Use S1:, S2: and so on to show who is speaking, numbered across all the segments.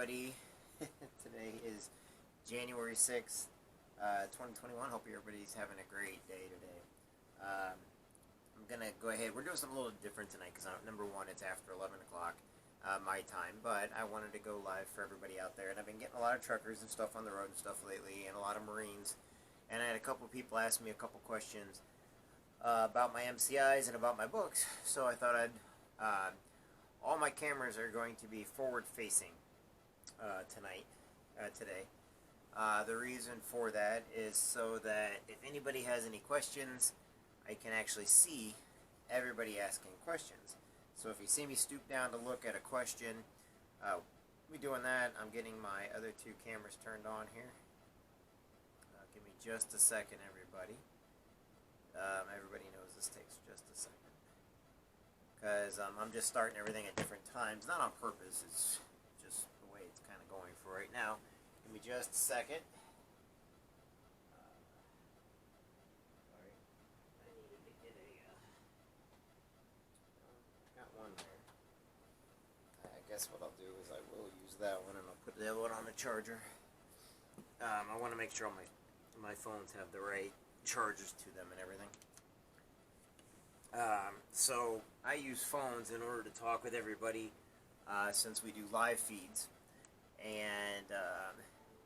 S1: everybody. Today is January 6th, 2021. Hope everybody's having a great day today. I'm going to go ahead. We're doing something a little different tonight because, number one, it's after 11 o'clock my time. But I wanted to go live for everybody out there. And I've been getting a lot of truckers and stuff on the road and stuff lately, and a lot of Marines. And I had a couple people ask me a couple questions about my MCIs and about my books. So I thought I'd... all my cameras are going to be forward-facing today. The reason for that is so that if anybody has any questions, I can actually see everybody asking questions. So if you see me stoop down to look at a question, we'll be doing that. I'm getting my other two cameras turned on here. Give me just a second, everybody. Everybody knows this takes just a second. Because I'm just starting everything at different times. Not on purpose, it's just the way it's kind of going for right now. Give me just a second. Sorry. I needed to get got one there. I guess what I'll do is I will use that one and I'll put the other one on the charger. I want to make sure all my phones have the right chargers to them and everything. So I use phones in order to talk with everybody since we do live feeds, and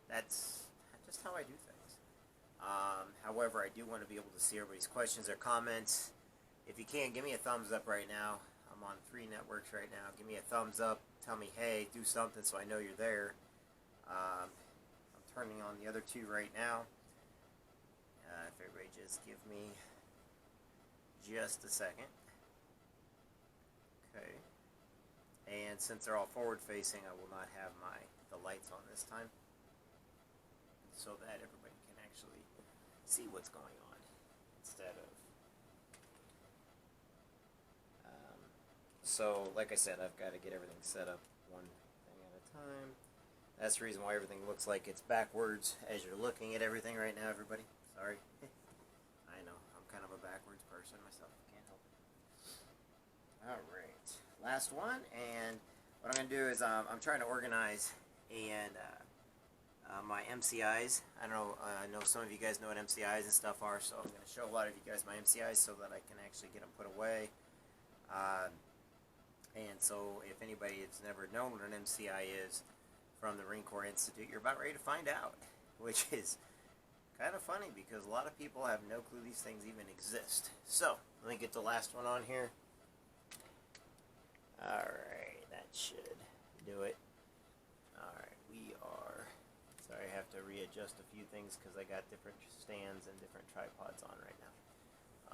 S1: that's just how I do things. However, I do want to be able to see everybody's questions or comments. If you can, give me a thumbs up right now. I'm on 3 networks right now. Give me a thumbs up. Tell me, hey, do something so I know you're there. I'm turning on the other 2 right now. If everybody just give me just a second. Okay. And since they're all forward facing, I will not have the lights on this time, so that everybody can actually see what's going on instead of so like I said, I've got to get everything set up one thing at a time. That's the reason why everything looks like it's backwards as you're looking at everything right now, everybody. Sorry. I know, I'm kind of a backwards person myself. Can't help it. Alright, last one, and what I'm going to do is I'm trying to organize and my MCIs. I know some of you guys know what MCIs and stuff are, so I'm going to show a lot of you guys my MCIs so that I can actually get them put away. And so if anybody has never known what an MCI is from the Marine Corps Institute, you're about ready to find out, which is kind of funny because a lot of people have no clue these things even exist. So, let me get the last one on here. Alright, that should do it. Alright, we are... Sorry, I have to readjust a few things because I got different stands and different tripods on right now.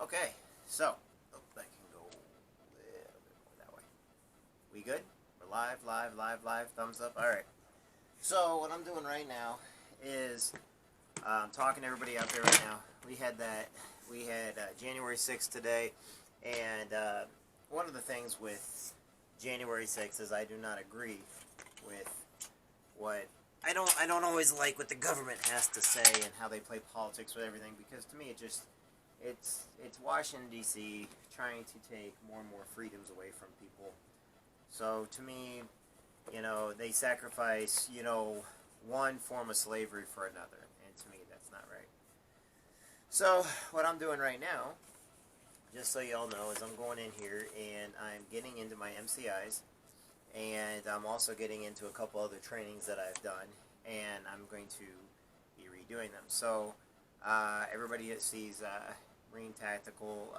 S1: Okay, so, that can go a little bit more that way. We good? We're live, thumbs up. Alright, so what I'm doing right now is... talking to everybody out there right now. We had January 6th today, and one of the things with January 6th is I do not agree with what I don't always like what the government has to say and how they play politics with everything, because to me it's Washington D.C. trying to take more and more freedoms away from people. So to me, they sacrifice one form of slavery for another. To me, that's not right. So, what I'm doing right now, just so y'all know, is I'm going in here and I'm getting into my MCIs, and I'm also getting into a couple other trainings that I've done, and I'm going to be redoing them. So, everybody that sees Marine Tactical,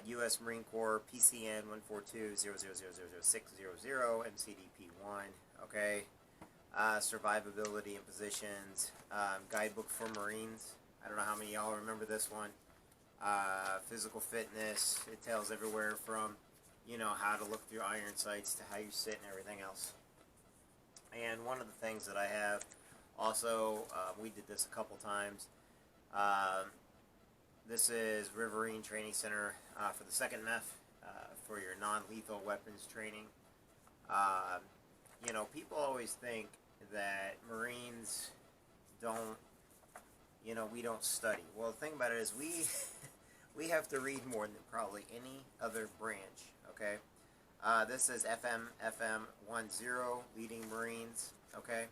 S1: U.S. Marine Corps, PCN 142-0000600, MCDP-1, okay? Survivability and positions, guidebook for Marines. I don't know how many of y'all remember this one. Physical fitness. It tells everywhere from, how to look through iron sights to how you sit and everything else. And one of the things that I have also, we did this a couple times. This is Riverine Training Center for the 2nd MEF for your non-lethal weapons training. People always think that Marines don't, we don't study. Well, the thing about it is we have to read more than probably any other branch, okay? This is FM 10, Leading Marines, okay?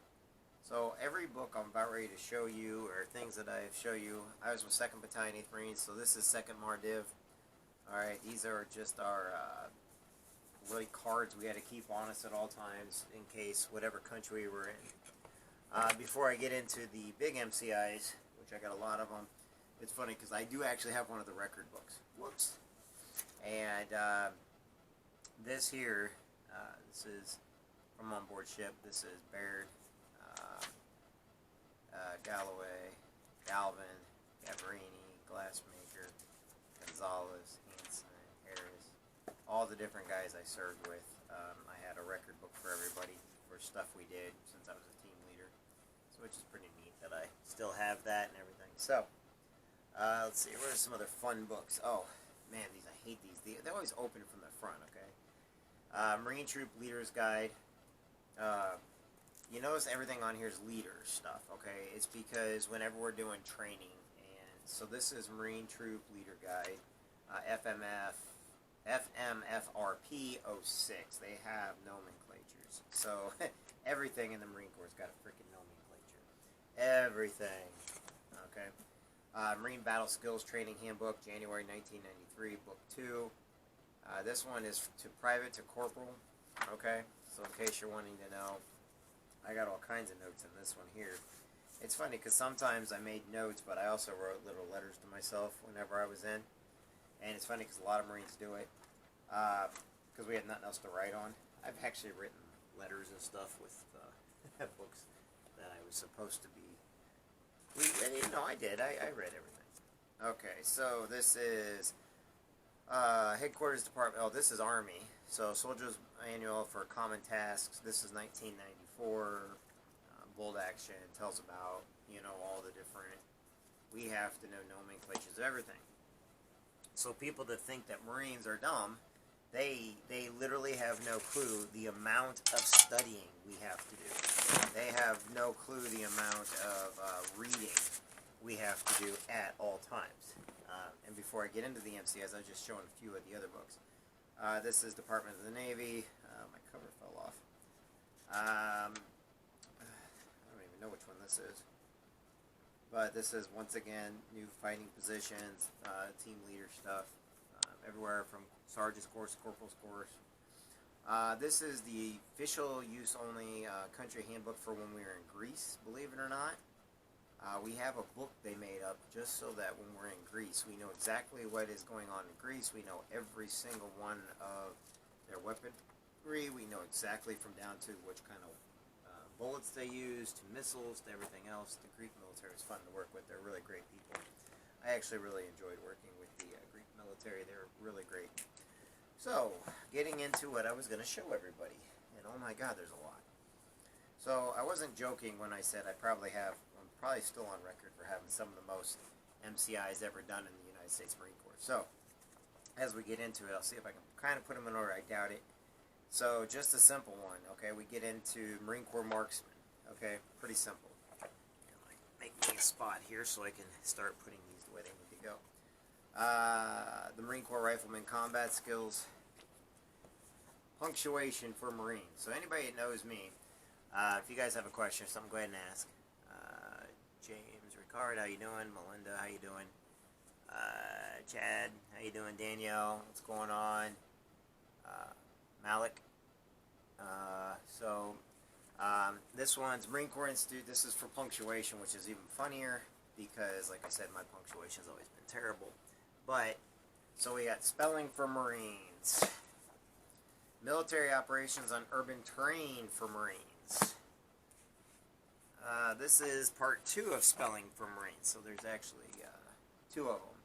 S1: So every book I'm about ready to show you, or things that I show you, I was with 2nd Battalion, 8th Marines, so this is 2nd MARDIV. Alright, these are just our really cards we had to keep on us at all times in case whatever country we were in. Before I get into the big MCIs, which I got a lot of them, it's funny because I do actually have one of the record books. Whoops. And this here, this is from on board ship. This is Baird, Galloway, Galvin, Gavarini, Glassmaker, Gonzalez, Jansen, Harris, all the different guys I served with. I had a record book for everybody for stuff we did since I was a team leader, so which is pretty neat that I still have that and everything. So, let's see, what are some other fun books? Oh, man, I hate these. They always open from the front, okay? Marine Troop Leader's Guide. You notice everything on here is leader stuff, okay? It's because whenever we're doing training, and so this is Marine Troop Leader Guide, FMFRP 06. They have nomenclatures. So everything in the Marine Corps has got a freaking nomenclature. Everything, okay? Marine Battle Skills Training Handbook, January 1993, Book 2. This one is to private to corporal, okay? So in case you're wanting to know, I got all kinds of notes in this one here. It's funny because sometimes I made notes, but I also wrote little letters to myself whenever I was in. And it's funny because a lot of Marines do it because we had nothing else to write on. I've actually written letters and stuff with books that I was supposed to be. I did. I read everything. Okay, so this is Headquarters Department. Oh, this is Army. So Soldiers Manual for Common Tasks. This is 1994. Bold Action tells about, all the different. We have to know nomenclatures of everything. So people that think that Marines are dumb, they literally have no clue the amount of studying we have to do. They have no clue the amount of reading we have to do at all times. And before I get into the MCIs, I was just showing a few of the other books. This is Department of the Navy. My cover fell off. I don't even know which one this is. But this is, once again, new fighting positions, team leader stuff, everywhere from Sergeant's course to Corporal's course. This is the official use only country handbook for when we were in Greece, believe it or not. We have a book they made up just so that when we're in Greece, we know exactly what is going on in Greece. We know every single one of their weaponry. We know exactly from down to which kind of bullets they use, to missiles, to everything else. The Greek military is fun to work with. They're really great people. I actually really enjoyed working with the Greek military. They're really great. So, getting into what I was going to show everybody. And oh my god, there's a lot. So, I wasn't joking when I said I'm probably still on record for having some of the most MCIs ever done in the United States Marine Corps. So, as we get into it, I'll see if I can kind of put them in order. I doubt it. So, just a simple one, okay? We get into Marine Corps Marksman, okay? Pretty simple. Make me a spot here so I can start putting these the way they need to go. The Marine Corps Rifleman Combat Skills. Punctuation for Marines. So, anybody that knows me, if you guys have a question or something, go ahead and ask. James, Ricard, how you doing? Melinda, how you doing? Chad, how you doing? Danielle, what's going on? Malik. This one's Marine Corps Institute. This is for punctuation, which is even funnier because, like I said, my punctuation's always been terrible. But, so we got spelling for Marines. Military operations on urban terrain for Marines. This is part 2 of spelling for Marines, so there's actually 2 of them.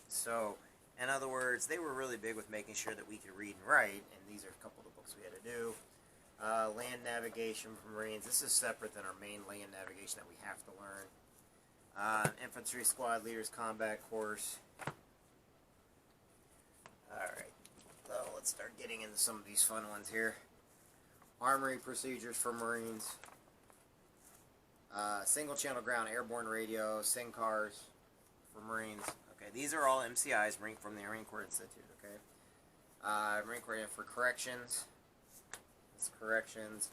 S1: So, in other words, they were really big with making sure that we could read and write, and these are a couple of the books we had to do. Land navigation for Marines. This is separate than our main land navigation that we have to learn. Infantry Squad Leaders Combat Course. Alright, so let's start getting into some of these fun ones here. Armory Procedures for Marines. Single Channel Ground Airborne Radio. SINCARs for Marines. Okay, these are all MCIs from the Marine Corps Institute, okay? Marine Corps for corrections. It's corrections.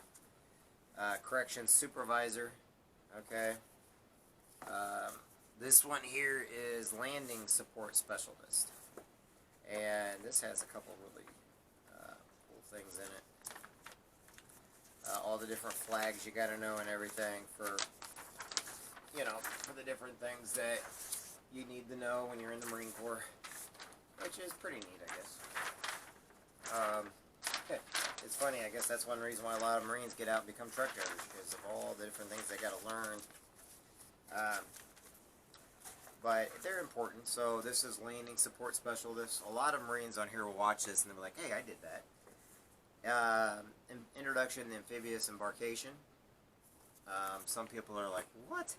S1: Corrections supervisor. Okay. This one here is landing support specialist. And this has a couple really cool things in it. All the different flags you gotta know and everything for, for the different things that you need to know when you're in the Marine Corps, which is pretty neat, I guess. It's funny, I guess that's one reason why a lot of Marines get out and become truck drivers, because of all the different things they gotta learn. But they're important. So this is landing support specialist. A lot of Marines on here will watch this and they'll be like, hey, I did that. Introduction to amphibious embarkation. Some people are like, what?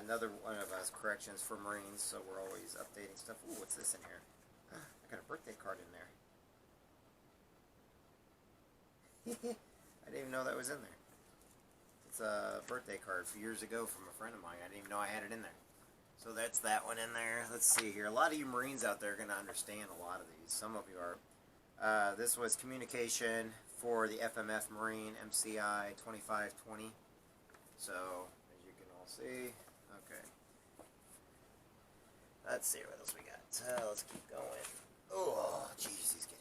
S1: Another one of us, corrections for Marines, so we're always updating stuff. Ooh, what's this in here? I got a birthday card in there. I didn't even know that was in there. It's a birthday card from years ago from a friend of mine. I didn't even know I had it in there. So that's that one in there. Let's see here. A lot of you Marines out there are going to understand a lot of these. Some of you are. This was communication for the FMF Marine MCI 2520. So, as you can all see, okay. Let's see what else we got. Let's keep going. Oh, jeez, these get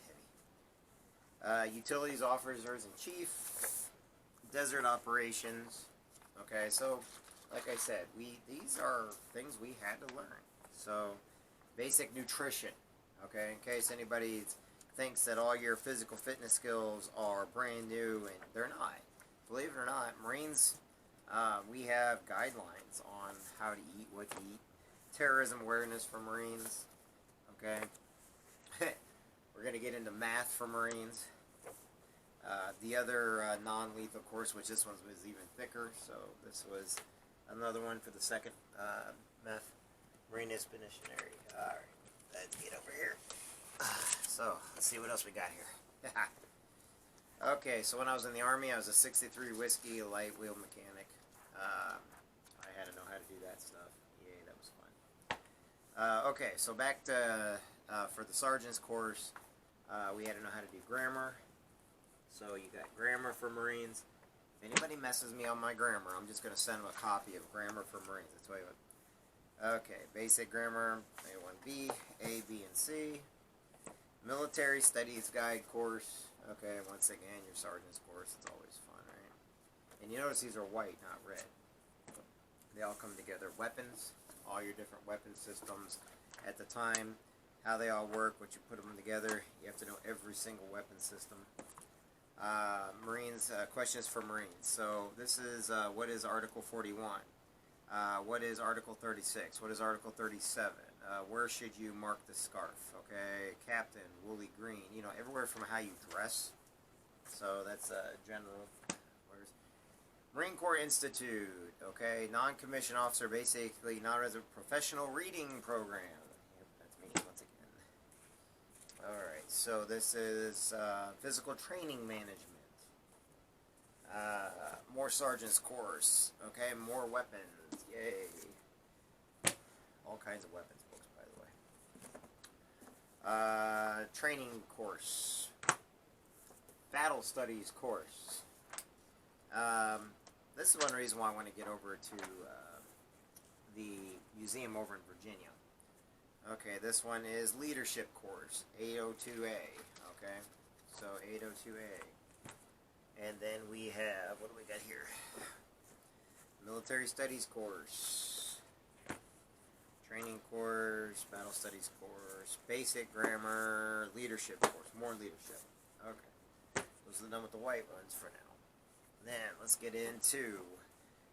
S1: heavy. Utilities officers in chief, desert operations. Okay, so like I said, these are things we had to learn. So, basic nutrition. Okay, in case anybody thinks that all your physical fitness skills are brand new, and they're not. Believe it or not, Marines, we have guidelines on how to eat, what to eat. Terrorism awareness for Marines. Okay, we're going to get into math for Marines. The other non-lethal course, which this one was even thicker, so this was another one for the second meth. Marine Expeditionary. Alright, let's get over here. So, let's see what else we got here. Okay, so when I was in the Army, I was a 63 whiskey light wheel mechanic. I had to know how to do that stuff. Yay, that was fun. Okay, so back to, for the sergeant's course, we had to know how to do grammar. So you got grammar for Marines. If anybody messes me on my grammar, I'm just going to send them a copy of Grammar for Marines. That's what. Okay, basic grammar, A1B, A, B, and C. Military Studies Guide course. Okay, once again, your sergeant's course. It's always fun, right? And you notice these are white, not red. They all come together. Weapons, all your different weapon systems at the time, how they all work, what you put them together. You have to know every single weapon system. Marines, questions for Marines. So this is what is Article 41? What is Article 36? What is Article 37? Where should you mark the scarf? Okay, Captain, woolly green. You know, everywhere from how you dress. So that's general. Where's Marine Corps Institute? Okay, non-commissioned officer, basically non-resident professional reading program. Yep, that's me once again. Alright, so this is physical training management. More sergeant's course. Okay, more weapons. Yay. All kinds of weapons books, by the way. Training course. Battle studies course. This is one reason why I want to get over to the museum over in Virginia. Okay, this one is leadership course, 802A. Okay, so 802A. And then we have, what do we got here? Military studies course. Training course, battle studies course, basic grammar, leadership course, more leadership. Okay, those are done with the white ones for now. Then let's get into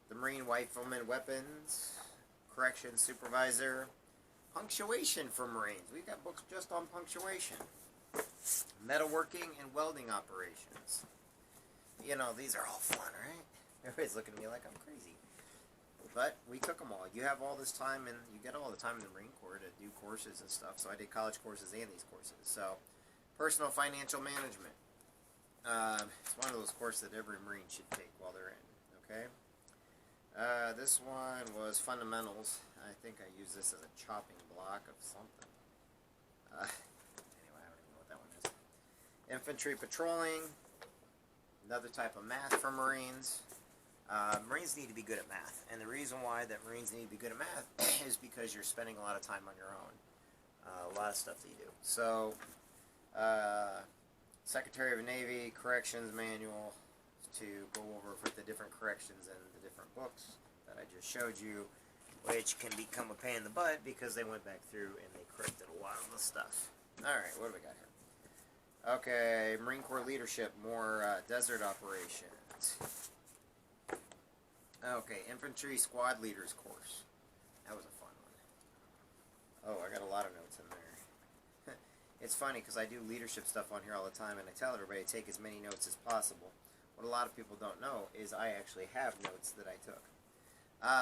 S1: the Marine Rifleman weapons, corrections supervisor, punctuation for Marines. We've got books just on punctuation. Metalworking and welding operations. You know, these are all fun, right? Everybody's looking at me like I'm crazy. But we took them all. You have all this time, and you get all the time in the Marine Corps to do courses and stuff. So I did college courses and these courses. So, personal financial management. It's one of those courses that every Marine should take while they're in. Okay. This one was fundamentals. I think I used this as a chopping block of something. Anyway, I don't even know what that one is. infantry patrolling, another type of math for Marines. Marines need to be good at math, and the reason why that Marines need to be good at math is because you're spending a lot of time on your own. A lot of stuff that you do. So, Secretary of the Navy Corrections Manual to go over for the different corrections in the different books that I just showed you, which can become a pain in the butt because they went back through and they corrected a lot of the stuff. Alright, what do we got here? Okay, Marine Corps Leadership, more desert operations. Okay, Infantry Squad Leaders course. That was a fun one. Oh, I got a lot of notes in there. It's funny because I do leadership stuff on here all the time, and I tell everybody to take as many notes as possible. What a lot of people don't know is I actually have notes that I took.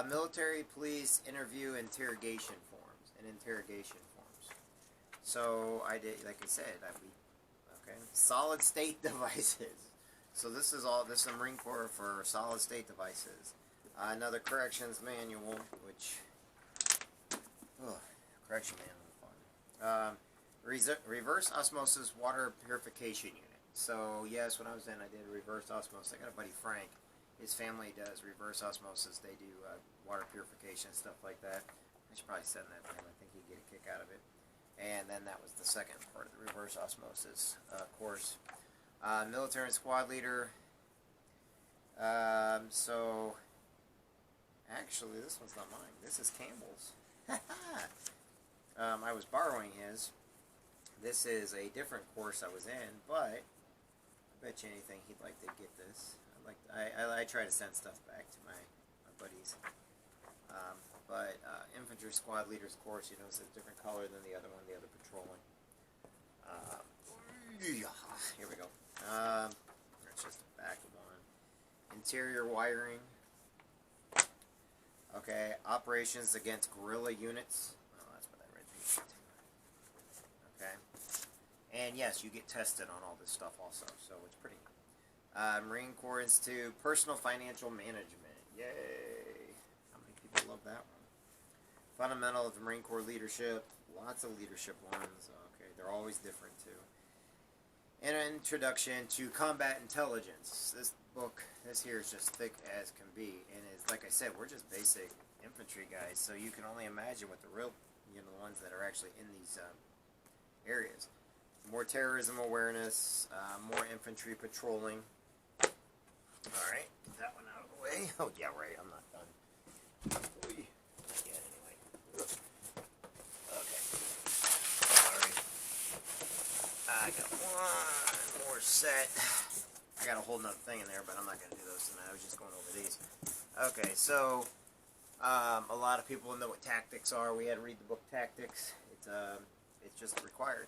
S1: Military police interview interrogation forms and interrogation forms. So I did, like I said, okay, solid state devices. So this is the Marine Corps for solid state devices. Another corrections manual, which correction manual fun. Reverse osmosis water purification unit. So yes, when I was in, I did reverse osmosis. I got a buddy Frank. His family does reverse osmosis. They do water purification and stuff like that. I should probably send that to him. I think he'd get a kick out of it. And then that was the second part of the reverse osmosis course. Military and squad leader. So, actually, this one's not mine. This is Campbell's. I was borrowing his. This is a different course I was in, but I bet you anything he'd like to get this. I try to send stuff back to my buddies. Infantry Squad Leaders course, you know, it's a different color than the other one, the other patrolling. Here we go. That's just the back of one. Interior wiring. Okay, operations against guerrilla units. Oh, that's what I read. Okay. And yes, you get tested on all this stuff also, so it's pretty neat. Marine Corps Institute, Personal Financial Management. Yay! How many people love that one? Fundamental of the Marine Corps Leadership. Lots of leadership ones. Okay, they're always different too. And an introduction to combat intelligence. This book, this here is just thick as can be, and it's like I said, we're just basic infantry guys, so you can only imagine what the real, you know, the ones that are actually in these areas. More terrorism awareness, more infantry patrolling. All right, get that one out of the way. Oh yeah, right. I'm not done. Not yet, anyway. Okay. Sorry. I got one more set. I got a whole nother thing in there, but I'm not going to do those tonight. I was just going over these. Okay, so a lot of people know what tactics are. We had to read the book Tactics. It's just required.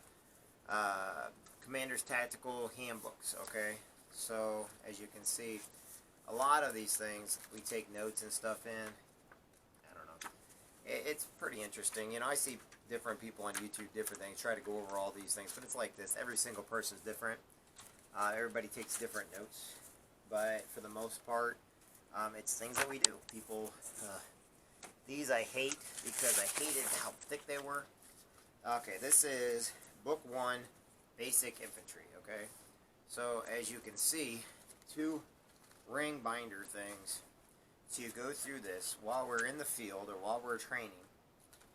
S1: Commander's Tactical Handbooks. Okay, so as you can see, a lot of these things we take notes and stuff in. I don't know. It's pretty interesting. You know, I see different people on YouTube, different things, try to go over all these things, but it's like this. Every single person's different. Everybody takes different notes, but for the most part, it's things that we do. People, these I hate because I hated how thick they were. Okay, this is Book 1, Basic Infantry, okay? So, as you can see, 2 ring binder things to go through this while we're in the field or while we're training,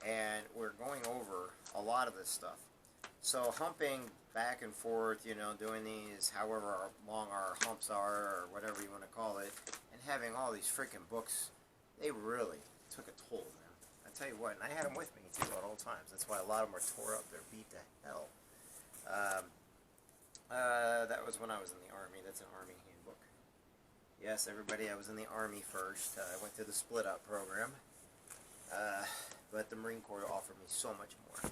S1: and we're going over a lot of this stuff. So, humping back and forth, you know, doing these however long our humps are or whatever you want to call it, and having all these freaking books, they really took a toll, man. I tell you what, and I had them with me too at all times. That's why a lot of them are tore up. They're beat to hell. That was when I was in the Army. That's an Army handbook. Yes, everybody, I was in the Army first. I went through the split-up program. But the Marine Corps offered me so much more.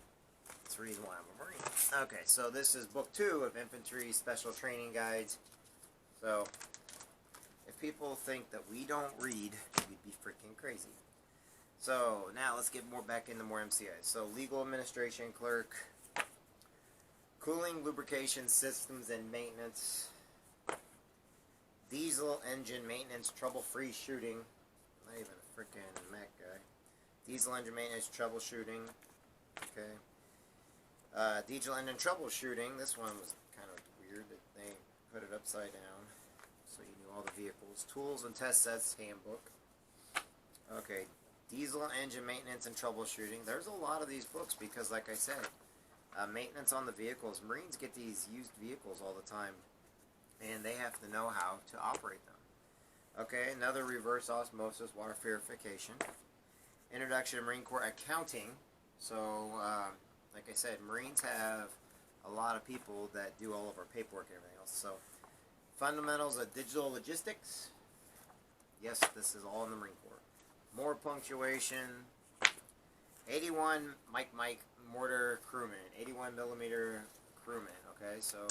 S1: That's the reason why I'm a Marine. Okay, so this is Book 2 of Infantry Special Training Guides. So, if people think that we don't read, we'd be freaking crazy. So, now let's get back into more MCIs. So, Legal Administration Clerk, Cooling, Lubrication Systems and Maintenance, Diesel Engine Maintenance, Trouble-Free Shooting. Not even a freaking Mac guy. Diesel Engine Maintenance, Troubleshooting. Okay. Diesel Engine Troubleshooting. This one was kind of weird that they put it upside down. So you knew all the vehicles. Tools and test sets handbook. Okay, diesel engine maintenance and troubleshooting. There's a lot of these books because, like I said, maintenance on the vehicles. Marines get these used vehicles all the time, and they have to know how to operate them. Okay, another reverse osmosis water purification. Introduction to Marine Corps accounting. So, like I said, Marines have a lot of people that do all of our paperwork and everything else. So, fundamentals of digital logistics. Yes, this is all in the Marine Corps. More punctuation. 81 Mike mortar crewman. 81 millimeter crewman. Okay, so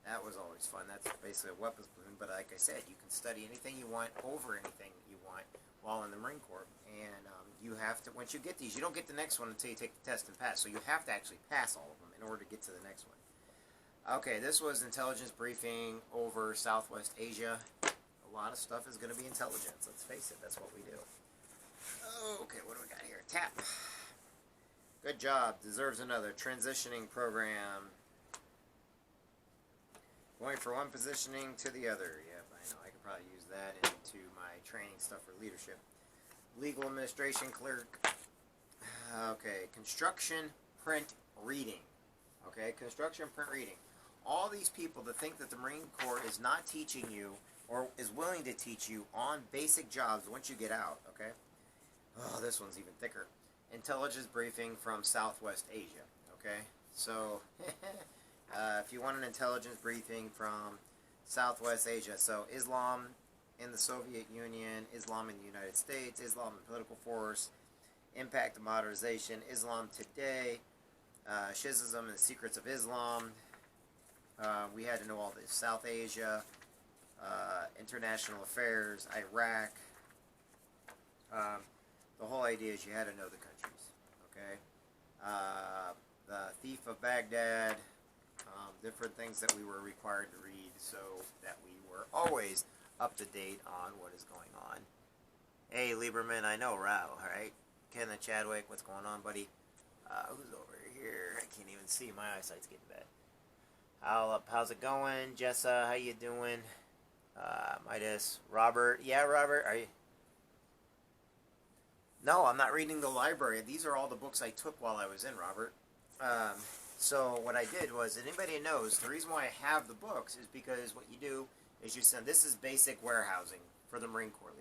S1: that was always fun. That's basically a weapons platoon. But like I said, you can study anything you want over anything you want while in the Marine Corps. And you have to, once you get these, you don't get the next one until you take the test and pass. So you have to actually pass all of them in order to get to the next one. Okay, this was intelligence briefing over Southwest Asia. A lot of stuff is going to be intelligence. Let's face it, that's what we do. Okay, what do we got here? TAP. Good job. Deserves another. Transitioning program. Going from one positioning to the other. Yep, I know. I could probably use that into my training stuff for leadership. Legal administration clerk. Okay, construction print reading. Okay, construction print reading. All these people that think that the Marine Corps is not teaching you or is willing to teach you on basic jobs once you get out, okay? Oh, this one's even thicker. Intelligence briefing from Southwest Asia, okay? So, if you want an intelligence briefing from Southwest Asia, so Islam in the Soviet Union, Islam in the United States, Islam in political force, impact of modernization, Islam today, Shiism and the secrets of Islam. We had to know all this. South Asia, international affairs, Iraq. The whole idea is you had to know the countries, okay? The Thief of Baghdad, different things that we were required to read so that we were always up to date on what is going on. Hey, Lieberman, I know Rao, right? Kenneth Chadwick, what's going on, buddy? Who's over here? I can't even see. My eyesight's getting bad. How's it going? Jessa, how you doing? Midas, Robert. Yeah, Robert, are you... No, I'm not reading the library. These are all the books I took while I was in, Robert. So what I did was, anybody knows, the reason why I have the books is because what you do is you send, this is basic warehousing for the Marine Corps.